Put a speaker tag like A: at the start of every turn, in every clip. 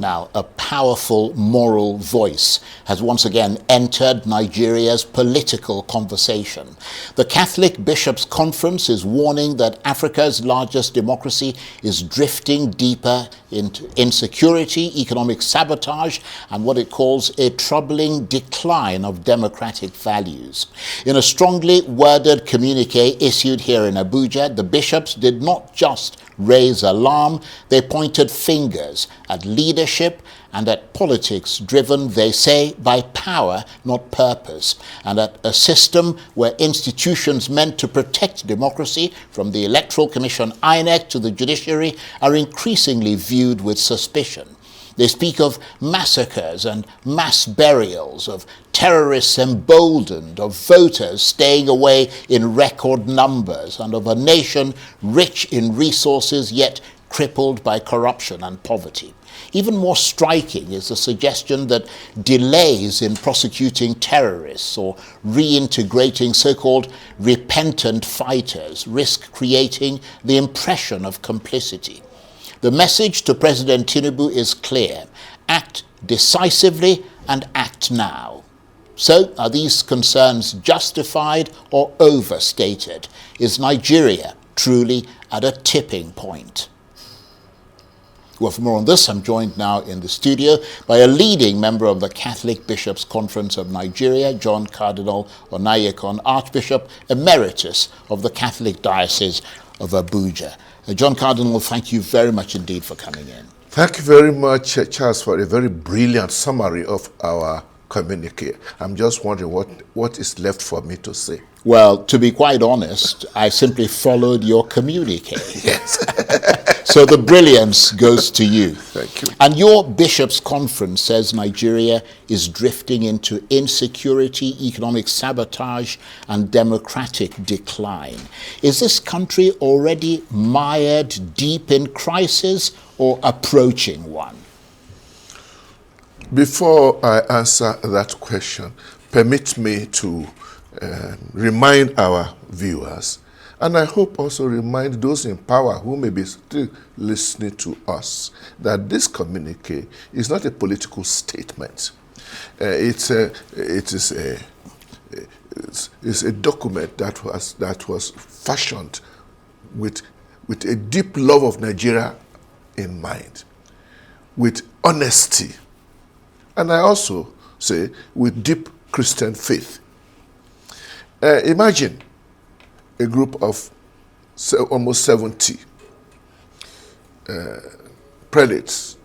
A: now, a powerful moral voice has once again entered Nigeria's political conversation. The Catholic Bishops' Conference is warning that Africa's largest democracy is drifting deeper into insecurity, economic sabotage, and what it calls a troubling decline of democratic values. In a strongly worded communique issued here in Abuja, the bishops did not just raise alarm, they pointed fingers at leadership and at politics driven, they say, by power, not purpose, and at a system where institutions meant to protect democracy, from the Electoral Commission, INEC, to the judiciary, are increasingly viewed with suspicion. They speak of massacres and mass burials, of terrorists emboldened, of voters staying away in record numbers, and of a nation rich in resources yet crippled by corruption and poverty. Even more striking is the suggestion that delays in prosecuting terrorists or reintegrating so-called repentant fighters risk creating the impression of complicity. The message to President Tinubu is clear: act decisively and act now. So, are these concerns justified or overstated? Is Nigeria truly at a tipping point? Well, for more on this, I'm joined now in the studio by a leading member of the Catholic Bishops' Conference of Nigeria, John Cardinal Onaiyekan, Archbishop Emeritus of the Catholic Diocese of Abuja. John Cardinal, thank you very much indeed for coming in.
B: Thank you very much, Charles, for a very brilliant summary of our communique. I'm just wondering what is left for me to say.
A: Well, to be quite honest, I simply followed your communique.
B: Yes.
A: So the brilliance goes to you.
B: Thank you.
A: And your Bishops' Conference says Nigeria is drifting into insecurity, economic sabotage, and democratic decline. Is this country already mired deep in crisis or approaching one?
B: Before I answer that question, permit me to remind our viewers, and I hope also remind those in power who may be still listening to us, that this communique is not a political statement. It's a document that was fashioned with a deep love of Nigeria in mind, with honesty, and I also say with deep Christian faith. Imagine a group of almost 70 prelates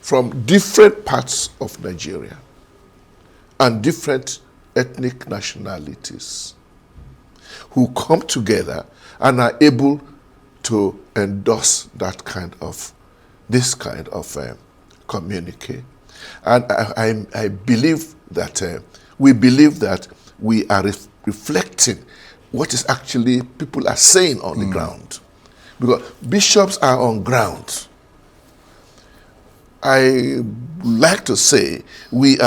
B: from different parts of Nigeria and different ethnic nationalities who come together and are able to endorse this kind of communique. And I believe that we believe that we are reflecting what is actually people are saying on the ground. Because bishops are on ground. I like to say we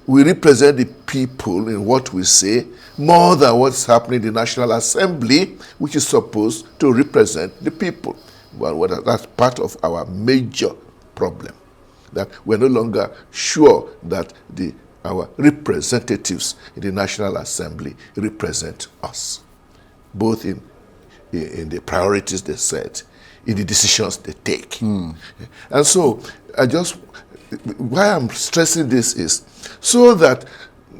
B: represent the people in what we say more than what's happening in the National Assembly, which is supposed to represent the people. Well, that's part of our major problem, that we're no longer sure that our representatives in the National Assembly represent us, both in the priorities they set, in the decisions they take. And so, why I'm stressing this is so that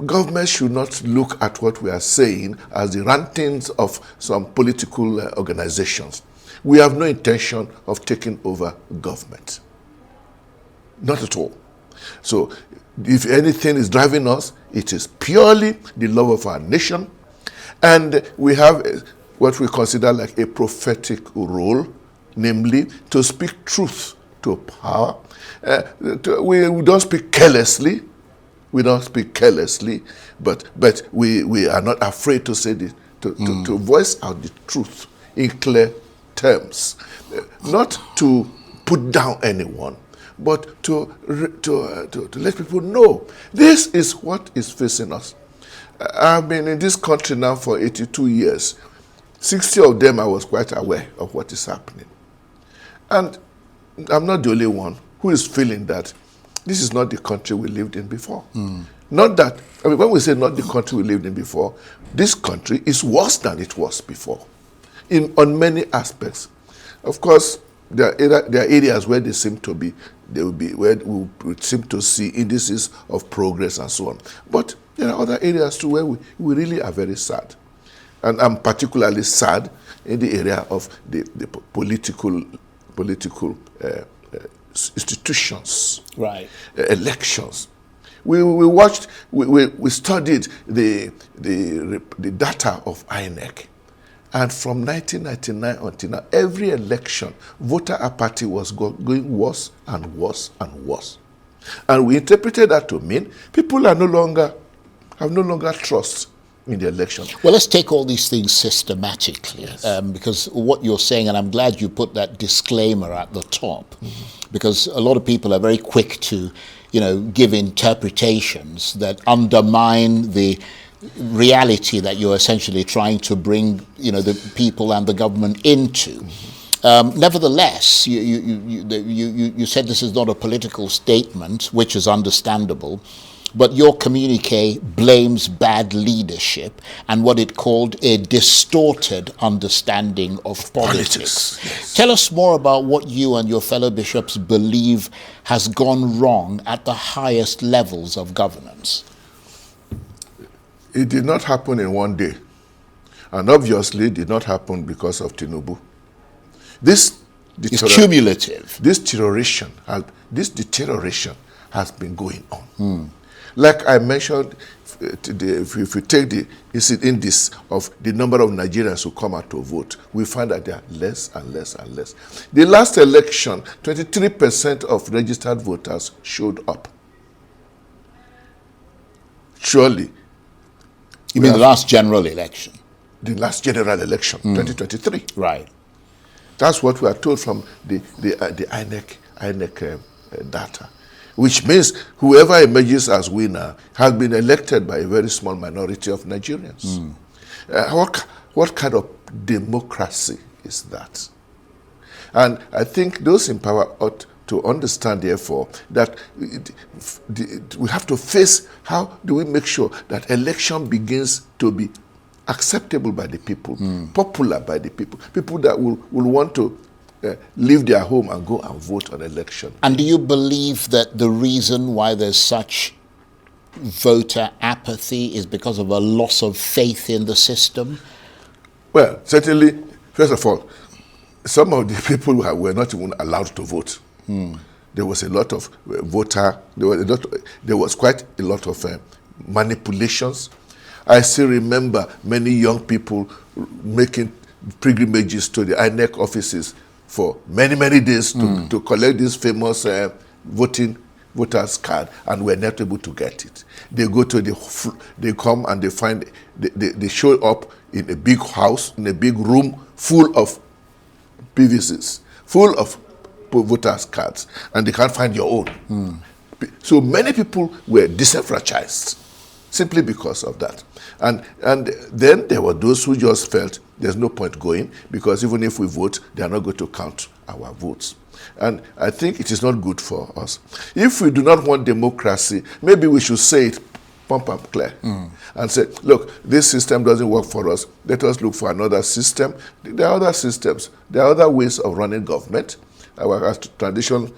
B: government should not look at what we are saying as the rantings of some political organizations. We have no intention of taking over government. Not at all. So, if anything is driving us, it is purely the love of our nation. And we have what we consider like a prophetic role, namely to speak truth to power. We don't speak carelessly. We don't speak carelessly, but we are not afraid to say to voice out the truth in clear terms. Not to put down anyone, but to let people know this is what is facing us. I've been in this country now for 82 years. 60 of them I was quite aware of what is happening. And I'm not the only one. who is feeling that this is not the country we lived in before. Not that, when we say not the country we lived in before, this country is worse than it was before on many aspects. Of course, there are areas where they will be where we seem to see indices of progress and so on. But there are other areas too where we really are very sad. And I'm particularly sad in the area of the political institutions,
A: right?
B: Elections. We studied the data of INEC, and from 1999 until now, every election, voter apathy was going worse and worse and worse, and we interpreted that to mean people have no longer trust in the election.
A: Well, let's take all these things systematically, yes. Because what you're saying, and I'm glad you put that disclaimer at the top, because a lot of people are very quick to, give interpretations that undermine the reality that you're essentially trying to bring, the people and the government into. Nevertheless, you said this is not a political statement, which is understandable. But your communique blames bad leadership and what it called a distorted understanding of politics.
B: Yes.
A: Tell us more about what you and your fellow bishops believe has gone wrong at the highest levels of governance.
B: It did not happen in one day. And obviously it did not happen because of Tinubu. It's
A: cumulative.
B: This deterioration has been going on. Like I mentioned, if you take the index of the number of Nigerians who come out to vote, we find that they are less and less and less. The last election, 23% of registered voters showed up. Surely.
A: You mean the last general election?
B: The last general election, 2023.
A: Right.
B: That's what we are told from the INEC data. Which means whoever emerges as winner has been elected by a very small minority of Nigerians. What kind of democracy is that? And I think those in power ought to understand, therefore, that we have to face how do we make sure that election begins to be acceptable by the people, popular by the people that will want to leave their home and go and vote on election.
A: And do you believe that the reason why there's such voter apathy is because of a loss of faith in the system?
B: Well, certainly, first of all, some of the people were not even allowed to vote. There was a lot of there was quite a lot of manipulations. I still remember many young people making pilgrimages to the INEC offices for many, many days to collect this famous voters card, and were not able to get it. They go to they come and they find, they show up in a big house, in a big room full of PVCs, full of voters cards, and they can't find your own. So many people were disenfranchised simply because of that. And then there were those who just felt there's no point going, because even if we vote, they are not going to count our votes. And I think it is not good for us. If we do not want democracy, maybe we should say it plump and clear and say, look, this system doesn't work for us. Let us look for another system. There are other systems. There are other ways of running government. Our tradition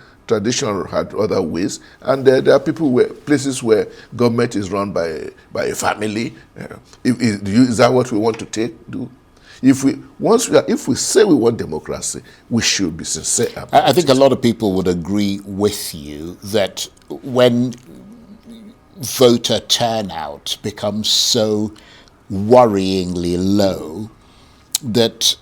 B: had other ways, and there are places where government is run by a family. Is that what we want to do? If we say we want democracy, we should be sincere about it.
A: I think a lot of people would agree with you that when voter turnout becomes so worryingly low that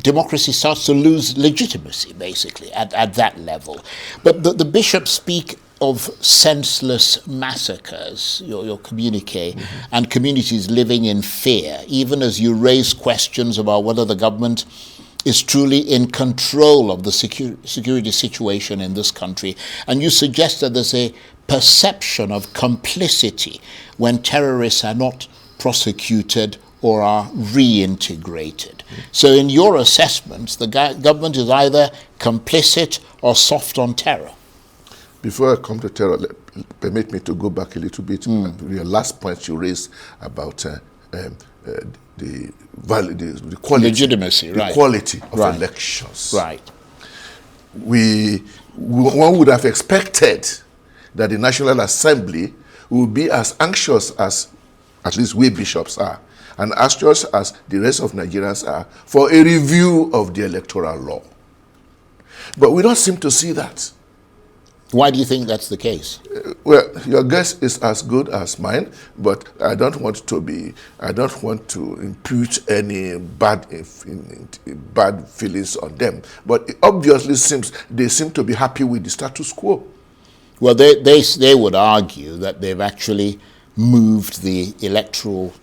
A: democracy starts to lose legitimacy, basically, at that level. But the bishops speak of senseless massacres, your communique, and communities living in fear, even as you raise questions about whether the government is truly in control of the security situation in this country. And you suggest that there's a perception of complicity when terrorists are not prosecuted or are reintegrated. So in your assessments, the government is either complicit or soft on terror.
B: Before I come to terror, permit me to go back a little bit to your last point you raised about the value, the quality,
A: legitimacy,
B: the quality of elections.
A: Right.
B: One would have expected that the National Assembly would be as anxious as at least we bishops are, and as anxious as the rest of Nigerians are, for a review of the electoral law. But we don't seem to see that.
A: Why do you think that's the case?
B: Well, your guess is as good as mine, but I don't want to impute any bad feelings on them. But it obviously seems they seem to be happy with the status quo.
A: Well, they would argue that they've actually moved the electoral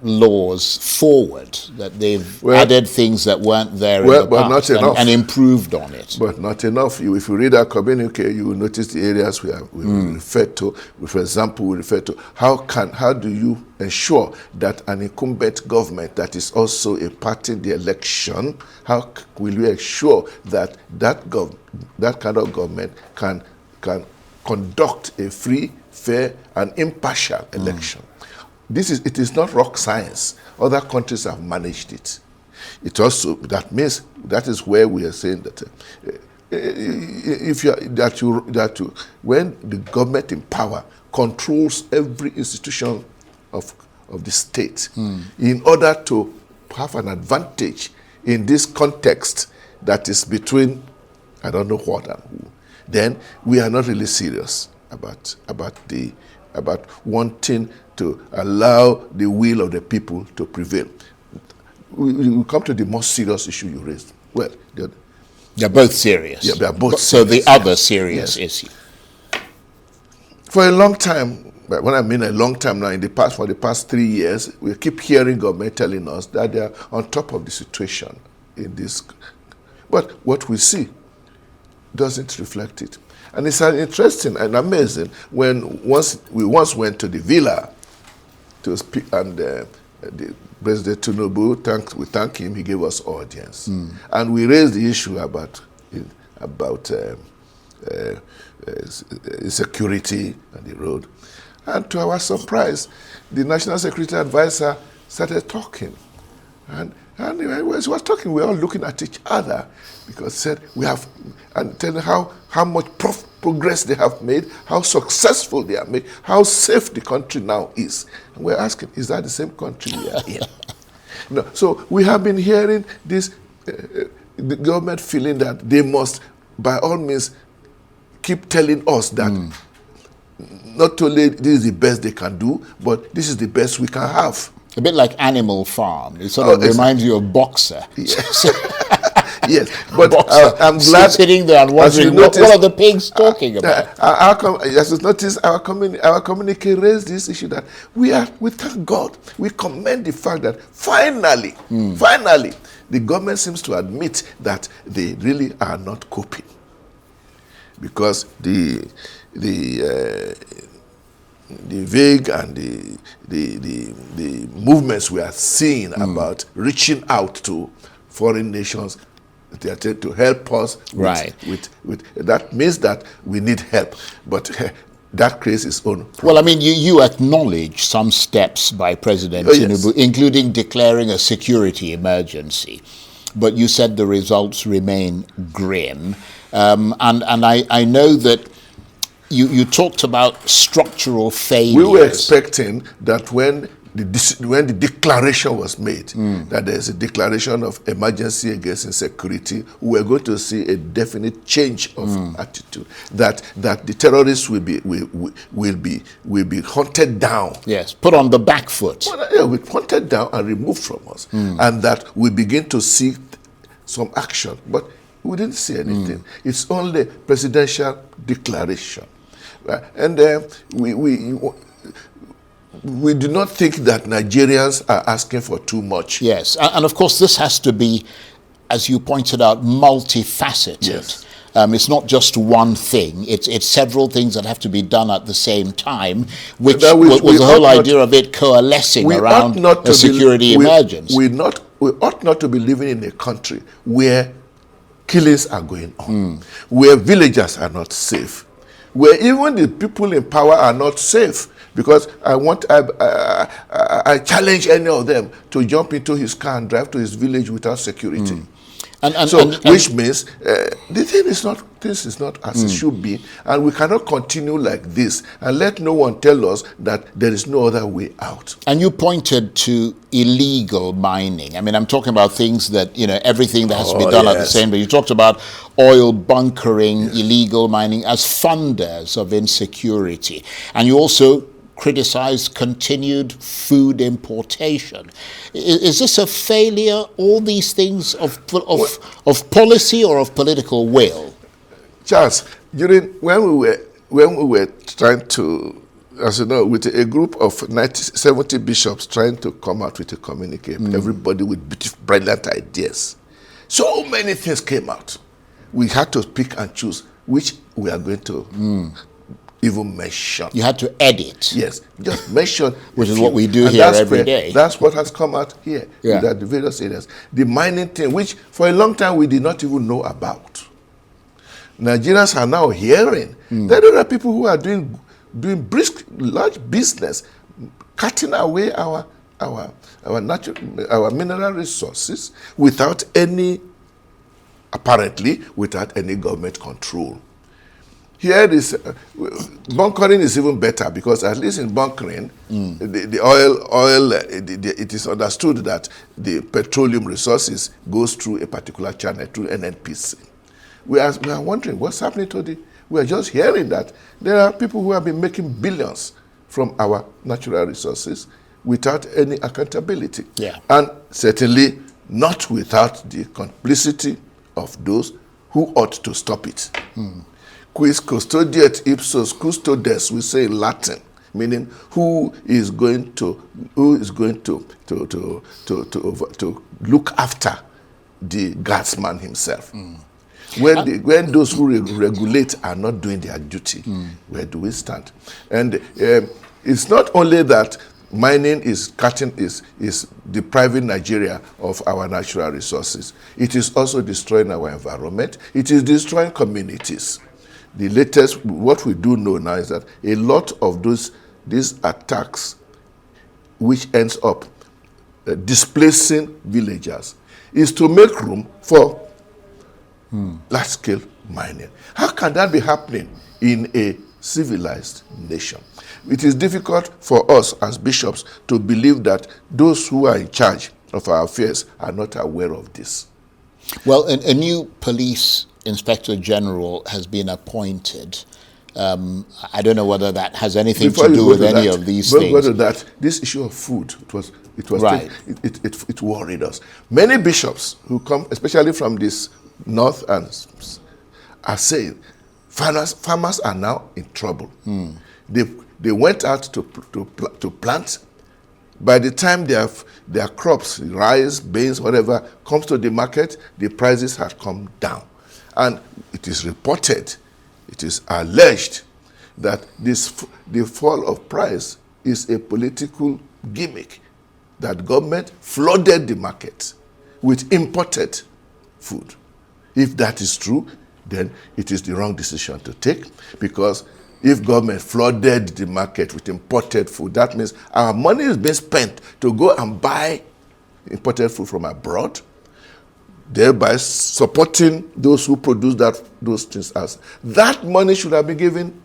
A: laws forward, that they've added things that weren't there in the past, and improved on it.
B: But not enough. If you read our communique, you will notice the areas we referred to. For example, we refer to how do you ensure that an incumbent government that is also a party in the election, how will you ensure that that kind of government can conduct a free, fair, and impartial election? It is not rock science. Other countries have managed it. It also, that is where we are saying that when the government in power controls every institution of the state, in order to have an advantage in this context that is between I don't know what and who, then we are not really serious about wanting to allow the will of the people to prevail. We come to the most serious issue you raised. Well,
A: they're both serious.
B: Yeah, they are both
A: so
B: serious.
A: The other serious issue.
B: For a long time, but when I mean a long time now, for the past 3 years, we keep hearing government telling us that they are on top of the situation in this. But what we see doesn't reflect it. And it's interesting and amazing when we once went to the villa to speak, and the President Tinubu, we thank him, he gave us audience. And we raised the issue about insecurity on the road. And to our surprise, the National Security Advisor started talking. And he was talking, we were all looking at each other, because he said and telling how much progress they have made, how successful they have made, how safe the country now is. And we're asking, is that the same country we are in? No. So we have been hearing this, the government feeling that they must, by all means, keep telling us that not only this is the best they can do, but this is the best we can have.
A: A bit like Animal Farm. It sort of reminds you of Boxer.
B: Yes. Yes, but I'm glad
A: sitting there and wondering what are the pigs talking about.
B: As you notice, our communique raised this issue that we thank God, we commend the fact that finally, the government seems to admit that they really are not coping, because the vague and the movements we are seeing about reaching out to foreign nations to help us with that means that we need help, but that creates its own problem.
A: Well, I mean, you acknowledge some steps by President Tinubu, including declaring a security emergency, but you said the results remain grim, and I know that you talked about structural failures.
B: We were expecting that when the declaration was made, that there's a declaration of emergency against insecurity, we're going to see a definite change of attitude. That the terrorists will be hunted down.
A: Yes, put on the back foot.
B: Will be hunted down and removed from us, and that we begin to see some action. But we didn't see anything. It's only presidential declaration, and we do not think that Nigerians are asking for too much.
A: Yes, and of course this has to be, as you pointed out, multifaceted.
B: Yes.
A: It's not just one thing. It's several things that have to be done at the same time, which was the whole idea of it coalescing around a security emergence.
B: We ought not to be living in a country where killings are going on, where villagers are not safe, where even the people in power are not safe. Because I challenge any of them to jump into his car and drive to his village without security. Which means this is not as it should be, and we cannot continue like this and let no one tell us that there is no other way out.
A: And you pointed to illegal mining. I mean, I'm talking about things that, everything that has to be done at the same time. You talked about oil bunkering, illegal mining as funders of insecurity. And you also criticized continued food importation. Is this a failure, all these things of policy or of political will?
B: Charles, when we were trying to, as you know, with a group of 70 bishops trying to come out with a communique, everybody with brilliant ideas, so many things came out. We had to pick and choose which we are going to even mention.
A: You had to edit.
B: Yes, just mention.
A: Which is what we do here every day.
B: That's what has come out here in the various areas. The mining thing, which for a long time we did not even know about. Nigerians are now hearing that there are people who are doing brisk, large business, cutting away our mineral resources apparently without any government control. Here, bunkering is even better because at least in bunkering, the oil, it is understood that the petroleum resources goes through a particular channel, through NNPC. We are wondering what's happening to we are just hearing that there are people who have been making billions from our natural resources without any accountability.
A: Yeah.
B: And certainly not without the complicity of those who ought to stop it. Quis custodiet ipsos custodes, we say in Latin, meaning who is going to look after the guardsman himself. When those who regulate are not doing their duty, where do we stand? And it's not only that mining is depriving Nigeria of our natural resources. It is also destroying our environment. It is destroying communities. The latest, what we do know now is that a lot of these attacks, which ends up displacing villagers, is to make room for large-scale mining. How can that be happening in a civilized nation? It is difficult for us as bishops to believe that those who are in charge of our affairs are not aware of this.
A: Well, a new police inspector general has been appointed. I don't know whether that has anything to do with any of these things.
B: Before that, this issue of food, it worried us. Many bishops who come, especially from this north, are saying farmers are now in trouble. They went out to plant. By the time their crops, rice, beans, whatever, comes to the market, the prices have come down. And it is reported, it is alleged that the fall of price is a political gimmick, that government flooded the market with imported food. If that is true, then it is the wrong decision to take, because if government flooded the market with imported food, that means our money is being spent to go and buy imported food from abroad, thereby supporting those who produce those things. As that money should have been given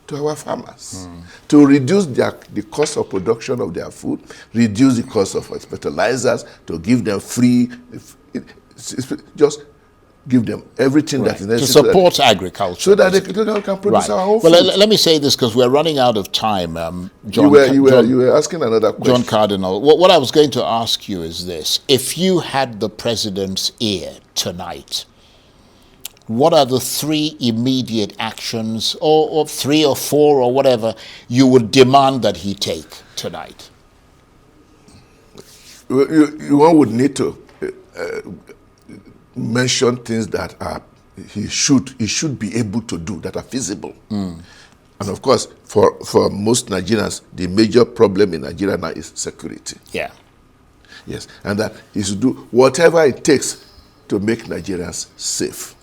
B: to our farmers to reduce the cost of production of their food, reduce the cost of fertilizers, to give them free, just give them everything that is necessary.
A: To support agriculture.
B: So that they can produce our own food.
A: Well, let me say this because we're running out of time. John,
B: you were asking another question.
A: John Cardinal, what I was going to ask you is this. If you had the president's ear tonight, what are the 3 immediate actions, or 3 or 4 or whatever, you would demand that he take tonight?
B: One would need to mention things that are he should be able to do that are feasible. And of course, for most Nigerians, the major problem in Nigeria now is security.
A: Yeah.
B: Yes, and that he should do whatever it takes to make Nigerians safe.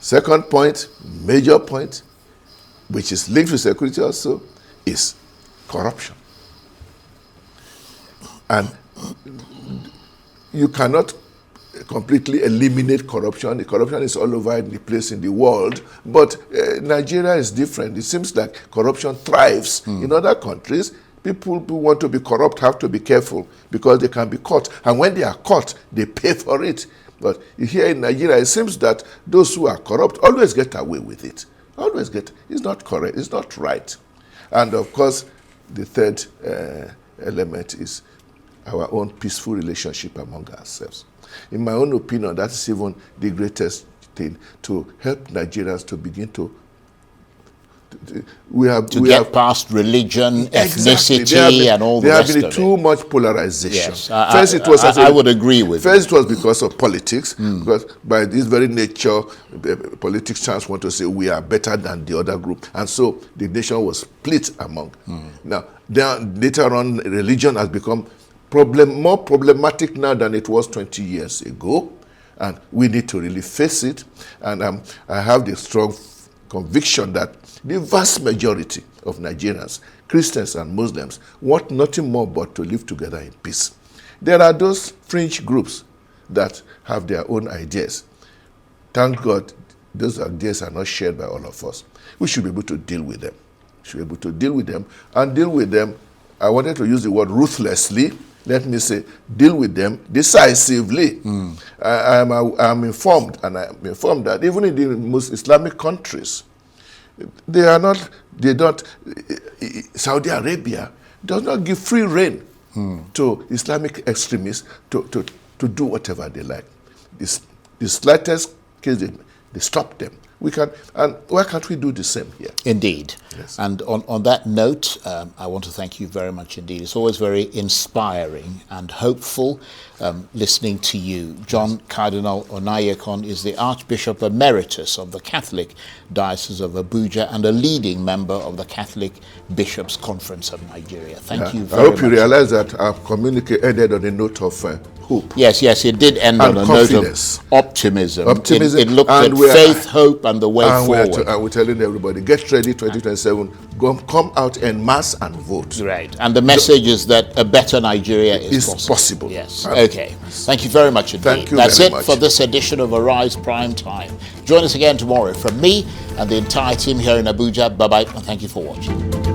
B: Second point, major point, which is linked to security also, is corruption. And you cannot completely eliminate corruption. The corruption is all over the place in the world, but Nigeria is different. It seems like corruption thrives in other countries. People who want to be corrupt have to be careful because they can be caught. And when they are caught, they pay for it. But here in Nigeria, it seems that those who are corrupt always get away with it. Always get. It's not correct. It's not right. And of course, the third element is our own peaceful relationship among ourselves. In my own opinion, that is even the greatest thing, to help Nigerians to begin to
A: get past religion, ethnicity, and all the rest of it.
B: There have been too much polarization.
A: Yes, I would agree with you.
B: First, it was because of politics, because by this very nature, politicians want to say we are better than the other group, and so the nation was split among. Now, later on, religion has become more problematic now than it was 20 years ago, and we need to really face it. And I have the strong conviction that the vast majority of Nigerians, Christians and Muslims, want nothing more but to live together in peace. There are those fringe groups that have their own ideas. Thank God, those ideas are not shared by all of us. We should be able to deal with them. We should be able to deal with them, and deal with them, I wanted to use the word ruthlessly. Let me say, deal with them decisively. I'm informed, and I'm informed that even in the most Islamic countries, Saudi Arabia does not give free rein to Islamic extremists to do whatever they like. The slightest case, they stop them. And why can't we do the same here?
A: Indeed.
B: Yes.
A: And on that note, I want to thank you very much indeed. It's always very inspiring and hopeful listening to you. John Cardinal Onaiyekan is the Archbishop Emeritus of the Catholic Diocese of Abuja and a leading member of the Catholic Bishops' Conference of Nigeria. Thank you very much.
B: I hope you realize that our communique ended on a note of hope.
A: Yes, it did end on a note of optimism. It looked at faith, hope, and the way forward.
B: And we're telling everybody, get ready 2027, come out en masse and vote.
A: Right. And the message is that a better Nigeria is possible. Yes. Okay. Thank you very much indeed.
B: Thank you
A: That's
B: very
A: it
B: much
A: for this edition of Arise Prime Time. Join us again tomorrow from me and the entire team here in Abuja. Bye-bye, and thank you for watching.